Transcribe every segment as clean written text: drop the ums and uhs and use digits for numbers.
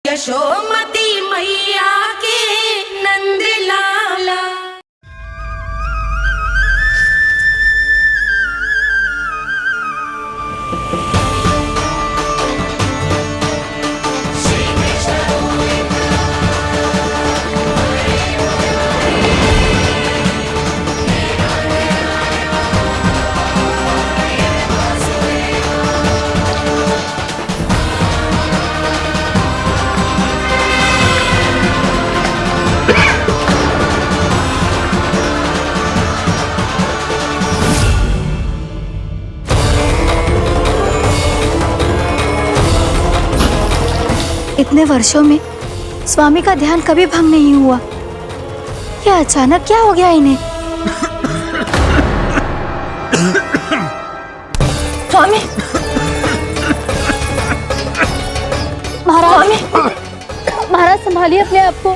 यशोमती मैया के नंद लाला। इतने वर्षों में स्वामी का ध्यान कभी भंग नहीं हुआ। ये अचानक क्या हो गया इन्हें? स्वामी, महाराज, महाराज संभालिए अपने आप को।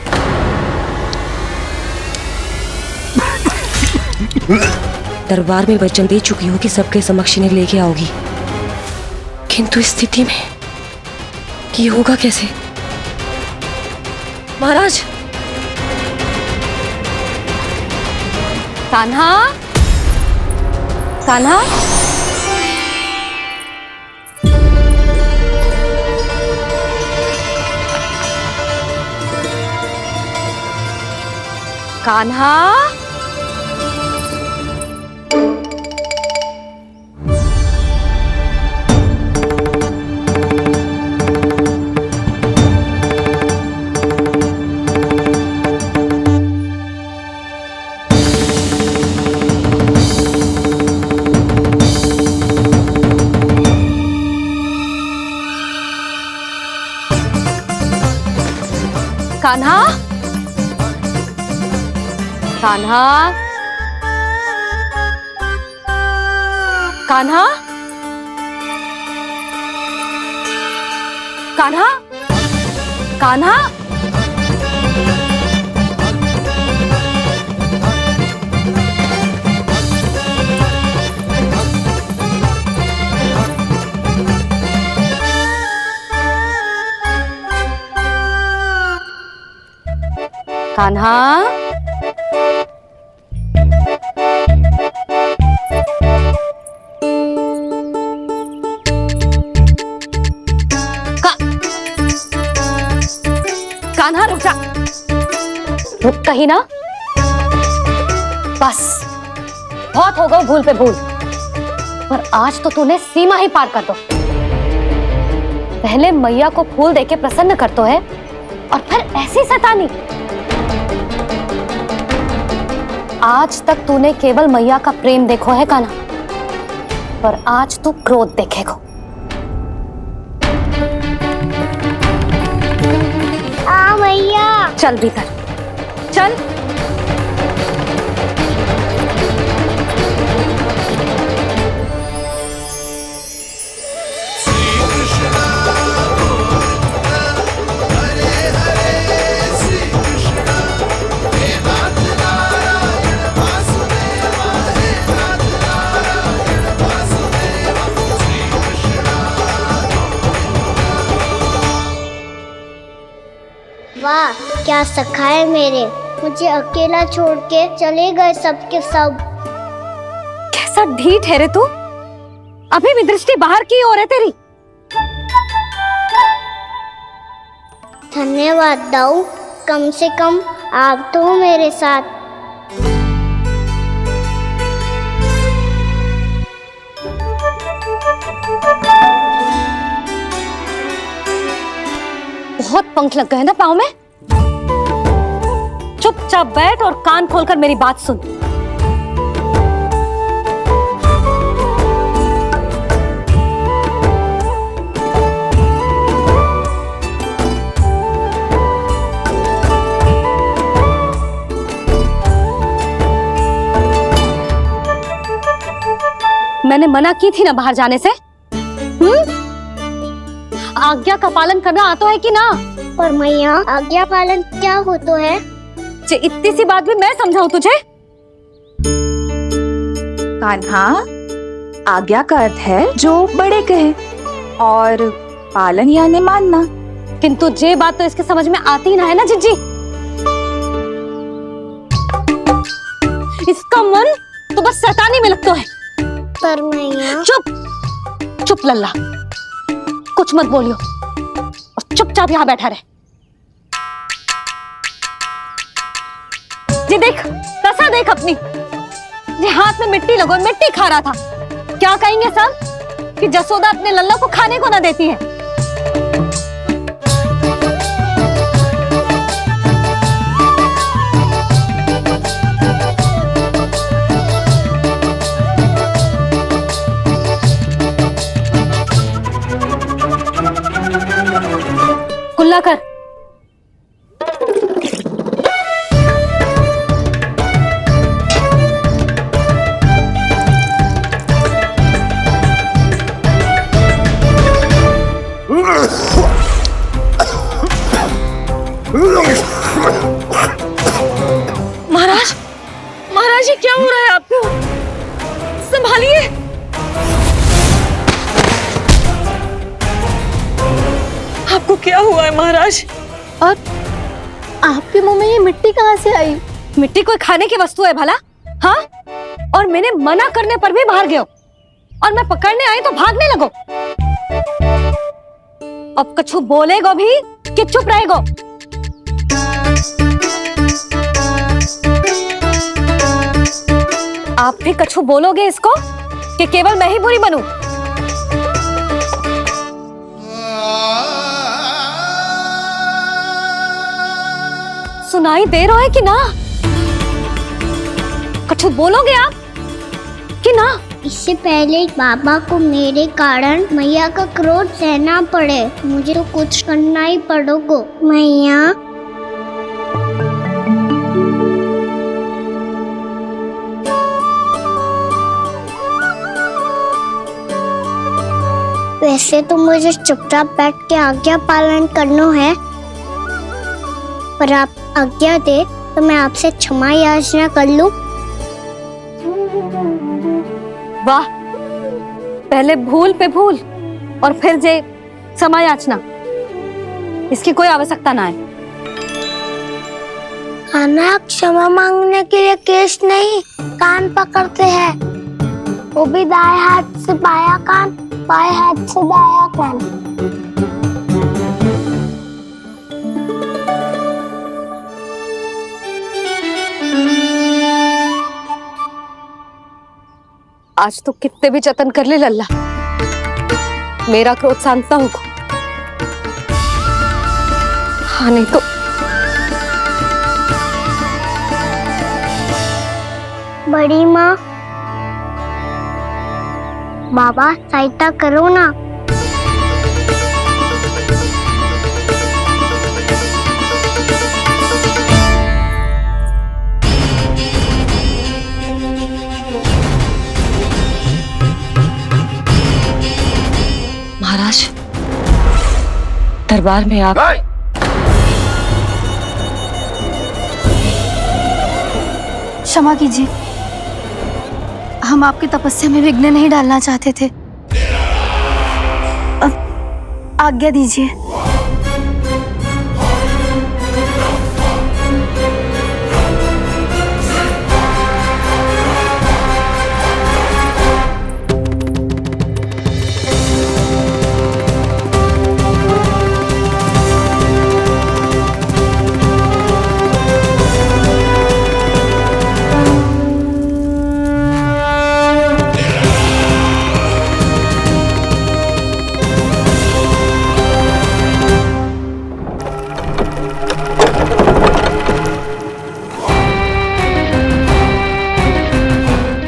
दरबार में वचन दे चुकी हूँ कि सबके समक्ष इन्हें लेके आओगी, किंतु इस स्थिति में ये होगा कैसे? महाराज, कान्हा, कान्हा, कान्हा, कान्हा, कान्हा, कान्हा, कान्हा, कान्हा, कान्हा, कान्हा रुक जा, रुक कहीं ना। बस बहुत हो गया भूल पे भूल, पर आज तो तूने सीमा ही पार कर दो। पहले मैया को फूल देके प्रसन्न कर तो है, और फिर ऐसी सतानी। आज तक तूने केवल मैया का प्रेम देखो है कान्हा, पर आज तू क्रोध देखेगा। मैया चल भीतर चल। वाह, क्या सखा है मेरे, मुझे अकेला छोड़ के चले गए सबके सब। कैसा ढीठ है रे तू, अभी भी दृष्टि बाहर की ओर है तेरी। धन्यवाद दाऊ, कम से कम आप तो हो मेरे साथ। बहुत पंख लग गए ना पाँव में। चुपचाप बैठ और कान खोलकर मेरी बात सुन। मैंने मना की थी ना बाहर जाने से। आज्ञा का पालन करना आता है कि ना? पर मैया, आज्ञा पालन क्या हो तो है? इतनी सी बात भी मैं समझाऊं तुझे? कान्हा, आज्ञा का अर्थ है जो बड़े कहे, और पालन यानी मानना। किंतु ये बात तो इसके समझ में आती ना है ना जिज्जी। इसका मन तो बस शैतानी में लगता है। पर मैया। चुप चुप लल्ला, कुछ मत बोलियो और चुपचाप यहाँ बैठा रहे। ये देख, तसा देख अपनी, ये हाथ में मिट्टी लगो, मिट्टी खा रहा था। क्या कहेंगे सब कि जसोदा अपने लल्ला को खाने को ना देती है। कुल्ला कर। महाराज, महाराज ये क्या हो रहा है आपको? संभालिए। आपको क्या हुआ है महाराज? और आपके मुंह में ये मिट्टी कहाँ से आई? मिट्टी कोई खाने की वस्तु है भला? हाँ, और मैंने मना करने पर भी बाहर गए और मैं पकड़ने आई तो भागने लगो। अब कछु बोलेगो भी कि चुप रहेगो? आप भी कछु बोलोगे इसको कि केवल मैं ही बुरी बनूं? सुनाई दे रहा है कि ना? कछु बोलोगे आप कि ना? इससे पहले बाबा को मेरे कारण मैया का क्रोध सहना पड़े, मुझे तो कुछ करना ही पड़ोगो। मैया। वैसे तो मुझे चुपचाप बैठ के आज्ञा पालन करना है, पर आप आज्ञा दे तो मैं आपसे क्षमा याचना कर लूं। वाह, पहले भूल पे भूल और फिर जे क्षमा याचना, इसकी कोई आवश्यकता ना है। खाना क्षमा मांगने के लिए केस नहीं, कान पकड़ते हैं, वो भी दाएं हाथ से बायां कान, बाएं हाथ से दायां कान। आज तो कितने भी जतन कर ले लल्ला, मेरा क्रोध शांत ना होगा। हाँ नहीं तो बड़ी माँ, बाबा सहायता करो ना। महाराज, दरबार में आप क्षमा कीजिए, हम आपकी तपस्या में विघ्न नहीं डालना चाहते थे। अब आज्ञा दीजिए।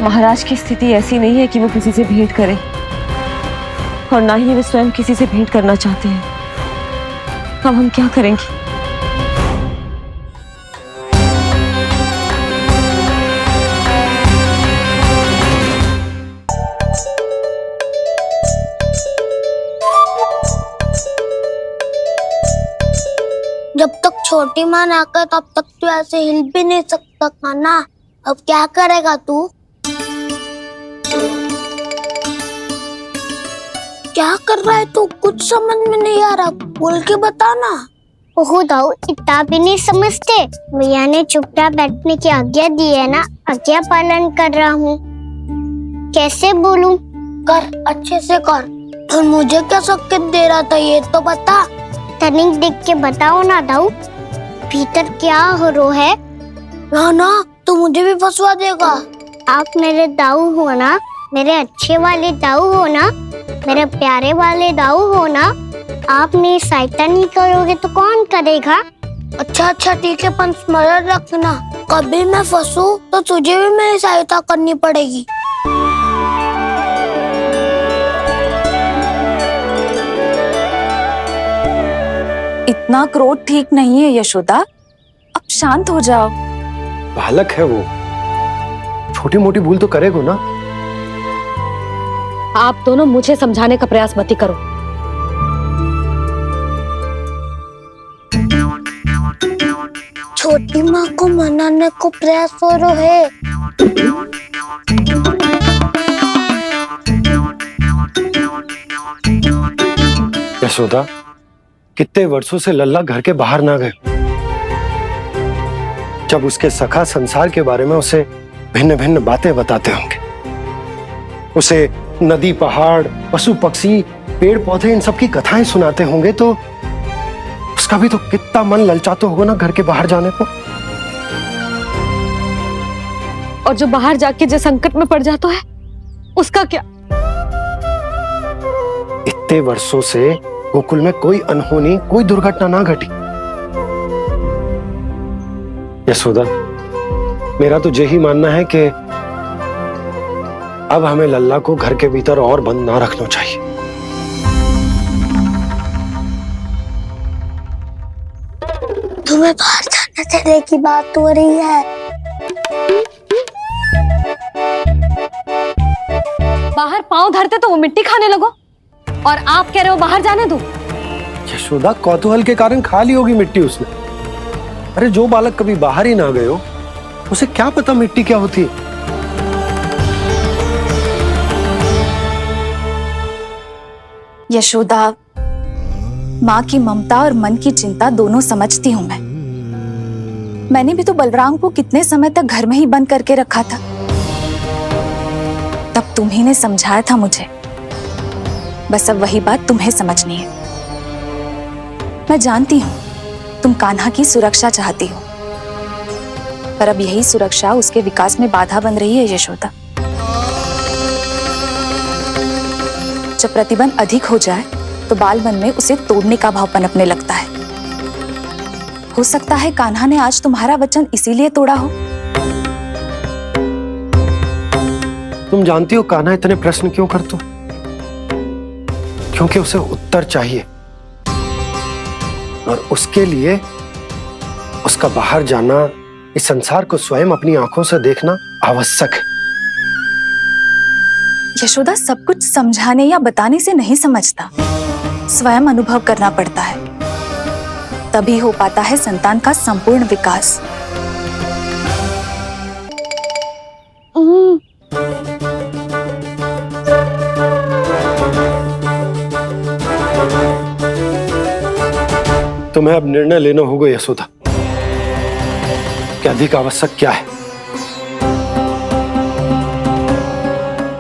महाराज की स्थिति ऐसी नहीं है कि वो किसी से भेंट करें, और ना ही वे स्वयं किसी से भेंट करना चाहते हैं। अब हम क्या करेंगे? जब तक छोटी माँ ना कर तब तक तू ऐसे हिल भी नहीं सकता था ना। अब क्या करेगा तू? क्या कर रहा है तू? कुछ समझ में नहीं आ रहा, बोल के बता ना। ओहो दाऊ, इतना भी नहीं समझते। भैया ने चुपचाप बैठने की आज्ञा दी है ना, आज्ञा पालन कर रहा हूँ। कैसे बोलूं? कर, अच्छे से कर। और मुझे क्या संकेत दे रहा था ये तो बता। तनिक देख के बताओ ना दाऊ, भीतर क्या हो रो है? ना तो मुझे भी फंसवा देगा। आप मेरे दाऊ हो ना, मेरे अच्छे वाले दाऊ हो ना, मेरे प्यारे वाले दाऊ हो ना। आप मेरी सहायता नहीं करोगे तो कौन करेगा? अच्छा ठीक है, पर स्मरण रखना, कभी मैं फंसू तो तुझे भी मेरी सहायता करनी पड़ेगी। इतना क्रोध ठीक नहीं है यशोदा, अब शांत हो जाओ। बालक है वो, छोटी मोटी भूल तो करेगा ना। आप दोनों मुझे समझाने का प्रयास मत ही करो। छोटी माँ को मनाने को प्रयास हो रहा है। यशोदा, कितने वर्षों से लल्ला घर के बाहर ना गए। जब उसके सखा संसार के बारे में उसे भिन्न भिन्न बातें बताते होंगे, उसे नदी पहाड़ पशु पक्षी पेड़ पौधे इन सब की कथाएं सुनाते होंगे, तो उसका भी तो कितना मन ललचाता होगा ना घर के बाहर जाने को। और जो बाहर जाके जो संकट में पड़ जाता है उसका क्या? इतने वर्षों से गोकुल में कोई अनहोनी कोई दुर्घटना ना घटी। यशोदा, मेरा तो यही मानना है कि अब हमें लल्ला को घर के भीतर और बंद ना रखना चाहिए। तुम्हें बाहर जाने देने की बात हो रही है। बाहर पांव धरते तो वो मिट्टी खाने लगो, और आप कह रहे हो बाहर जाने दो। यशोदा, कौतूहल के कारण खा ली होगी मिट्टी उसने। अरे जो बालक कभी बाहर ही ना गए हो, उसे क्या पता मिट्टी क्या होती है। यशोदा, माँ की ममता और मन की चिंता दोनों समझती हूँ मैं। मैंने भी तो बलराम को कितने समय तक घर में ही बंद करके रखा था। तब तुम्ही ने समझाया था मुझे, बस अब वही बात तुम्हें समझनी है। मैं जानती हूँ तुम कान्हा की सुरक्षा चाहती हो, पर अब यही सुरक्षा उसके विकास में बाधा बन रही है यशोदा। जब प्रतिबंध अधिक हो जाए तो बाल मन में उसे तोड़ने का भाव पनपने लगता है। हो सकता है कान्हा ने आज तुम्हारा वचन इसीलिए तोड़ा हो। तुम जानती हो कान्हा इतने प्रश्न क्यों करता? क्योंकि उसे उत्तर चाहिए, और उसके लिए उसका बाहर जाना, इस संसार को स्वयं अपनी आंखों से देखना आवश्यक है। यशोदा, सब कुछ समझाने या बताने से नहीं समझता, स्वयं अनुभव करना पड़ता है, तभी हो पाता है संतान का संपूर्ण विकास। तुम्हें अब निर्णय लेना होगा यशोदा, कि अधिक आवश्यक क्या है।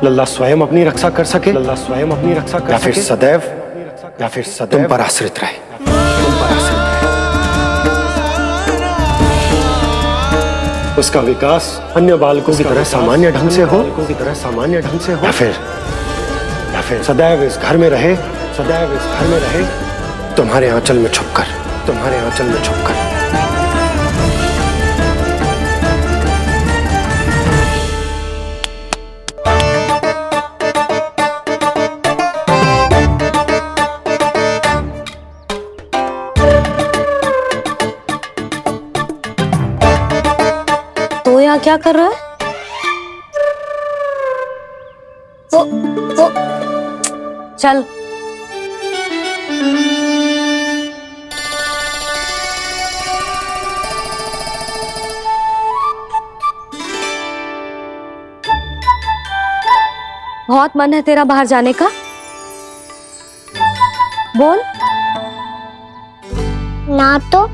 लल्ला स्वयं अपनी रक्षा कर सके, लल्ला स्वयं अपनी रक्षा कर सके, या फिर सदैव तुम पर आश्रित रहे। उसका विकास अन्य बालकों की तरह सामान्य ढंग से हो, या फिर सदैव इस घर में रहे, तुम्हारे आंचल में छुपकर। तो यहाँ क्या कर रहा है? वो चल। बहुत मन है तेरा बाहर जाने का, बोल। ना तो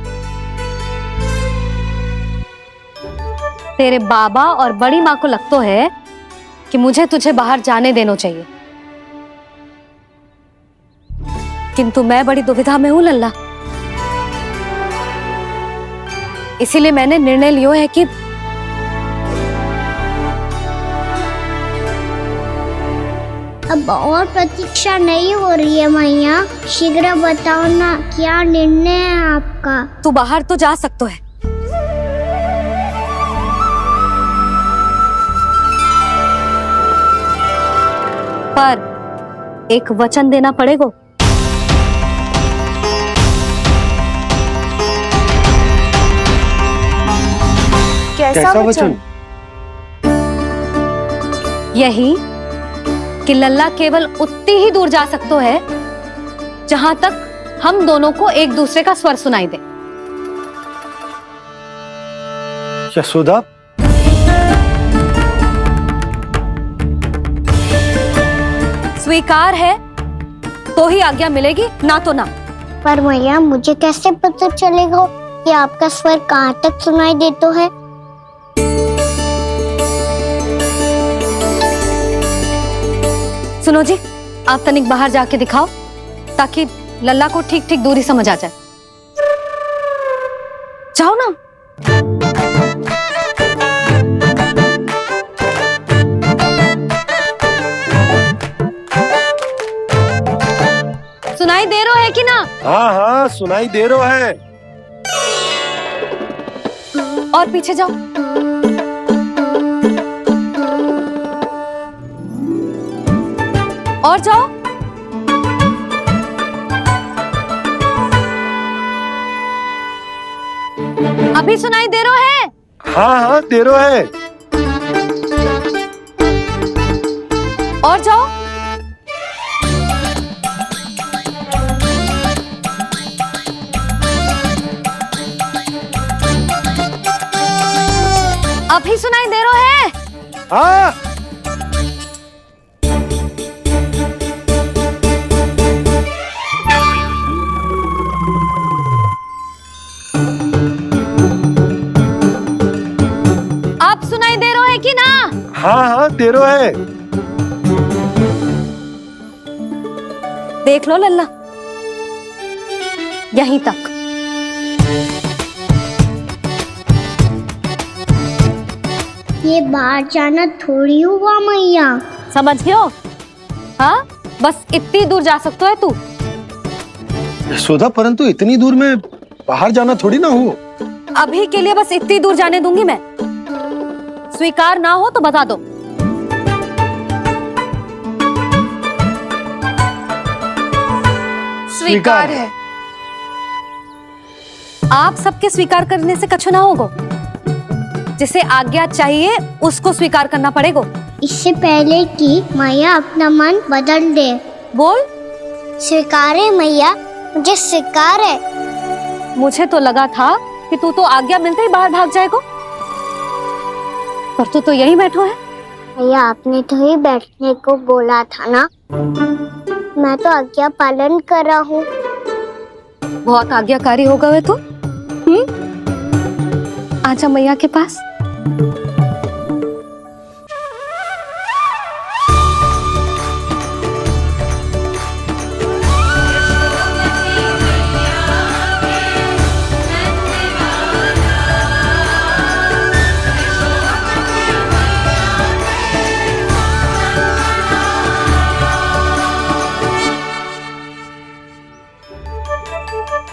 तेरे बाबा और बड़ी माँ को लगता है कि मुझे तुझे बाहर जाने देना चाहिए, किंतु मैं बड़ी दुविधा में हूं लल्ला। इसीलिए मैंने निर्णय लिया है कि अब और प्रतीक्षा नहीं हो रही है मैया, शीघ्र बताओ ना क्या निर्णय है आपका। तू बाहर तो जा सकता है, पर एक वचन देना पड़ेगा। कैसा वचन? यही कि लल्ला केवल उतनी ही दूर जा सकता है जहां तक हम दोनों को एक दूसरे का स्वर सुनाई दे। यशोदा, स्वीकार है तो ही आज्ञा मिलेगी, ना तो ना। पर मैया मुझे कैसे पता चलेगा कि आपका स्वर कहाँ तक सुनाई देता है? सुनो जी, आप तनिक बाहर जाके दिखाओ ताकि लल्ला को ठीक ठीक दूरी समझ आ जाए। जाओ ना। सुनाई दे रहा है कि ना? हाँ हाँ सुनाई दे रहा है। और पीछे जाओ। और जाओ। अभी सुनाई दे रहा है? हाँ हाँ दे रहा है। और जाओ। अभी सुनाई दे रहा है? हाँ आप सुनाई दे रहा है कि ना? हाँ हाँ दे रहा है। देख लो लल्ला, यहीं तक। ये बाहर जाना थोड़ी हुआ मैया। समझ गयो? हाँ, बस इतनी दूर जा सकता है तू। यशोदा, परंतु इतनी दूर में बाहर जाना थोड़ी ना हो। अभी के लिए बस इतनी दूर जाने दूंगी मैं। स्वीकार ना हो तो बता दो। स्वीकार है। आप सबके स्वीकार करने से कछु ना होगा। जिसे आज्ञा चाहिए उसको स्वीकार करना पड़ेगा। इससे पहले कि मैया अपना मन बदल दे। बोल। स्वीकार है मैया, मुझे स्वीकार है। मुझे तो लगा था कि तू तो आज्ञा मिलते ही बाहर भाग जाएगा, पर तू तो यहीं बैठो है। भैया आपने तो ही बैठने को बोला था ना, मैं तो आज्ञा पालन कर रहा हूँ। बहुत आज्ञाकारी होगा वे तो। आजा मैया के पास।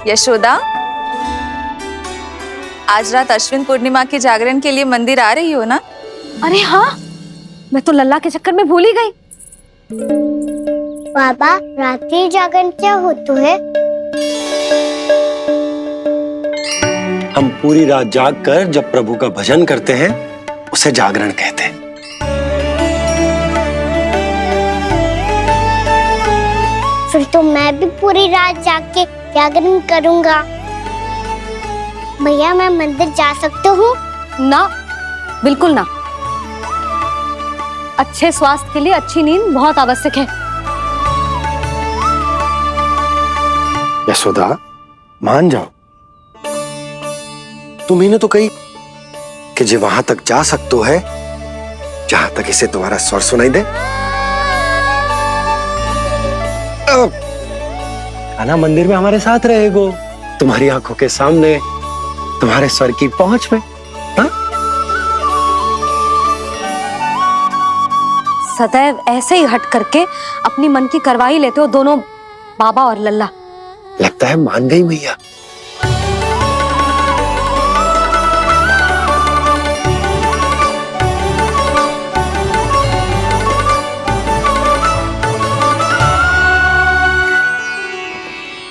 यशोदा, आज रात अश्विन पूर्णिमा के जागरण के लिए मंदिर आ रही हो ना? अरे हाँ, मैं तो लल्ला के चक्कर में भूल ही गई। बाबा, रात्रि जागरण क्या होता है? हम पूरी रात जाग कर जब प्रभु का भजन करते हैं उसे जागरण कहते हैं। फिर तो मैं भी पूरी रात जाग के जागरण करूंगा। भैया मैं मंदिर जा सकती हूँ? ना, बिल्कुल ना। अच्छे स्वास्थ्य के लिए अच्छी नींद बहुत आवश्यक है। यशोदा, मान जाओ। तुम्ही ने तो कही कि जे वहां तक जा सकतो है जहां तक इसे तुम्हारा स्वर सुनाई दे। कान्हा मंदिर में हमारे साथ रहेगो, तुम्हारी आंखों के सामने, तुम्हारे स्वर की पहुंच में। हाँ? सदैव ऐसे ही हट करके अपनी मन की करवाई लेते हो दोनों बाबा और लल्ला। लगता है मान गई मैया।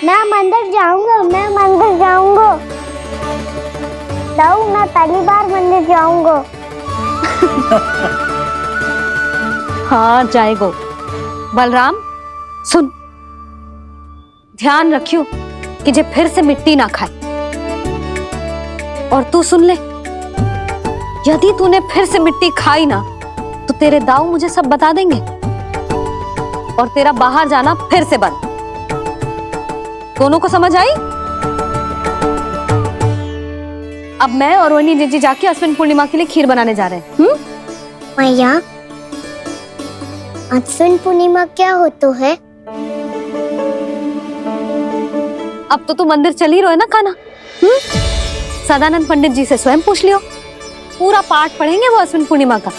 मैं मंदिर जाऊंगा, मैं मंदिर जाऊंगा। दाऊ, मैं पहली बार मंदिर जाऊंगा। हाँ जाएगो। बलराम सुन, ध्यान रखियो कि जे फिर से मिट्टी ना खाए। और तू सुन ले, यदि तूने फिर से मिट्टी खाई ना तो तेरे दाऊ मुझे सब बता देंगे और तेरा बाहर जाना फिर से बंद। दोनों को समझ आई? अब मैं और रोहिणी जीजी जाके अश्विन पूर्णिमा के लिए खीर बनाने जा रहे हैं। मैया, अश्विन पूर्णिमा क्या होता है? अब तो तू मंदिर चल ही रहो है ना कान्हा? सदानंद पंडित जी से स्वयं पूछ लियो, पूरा पाठ पढ़ेंगे वो अश्विन पूर्णिमा का।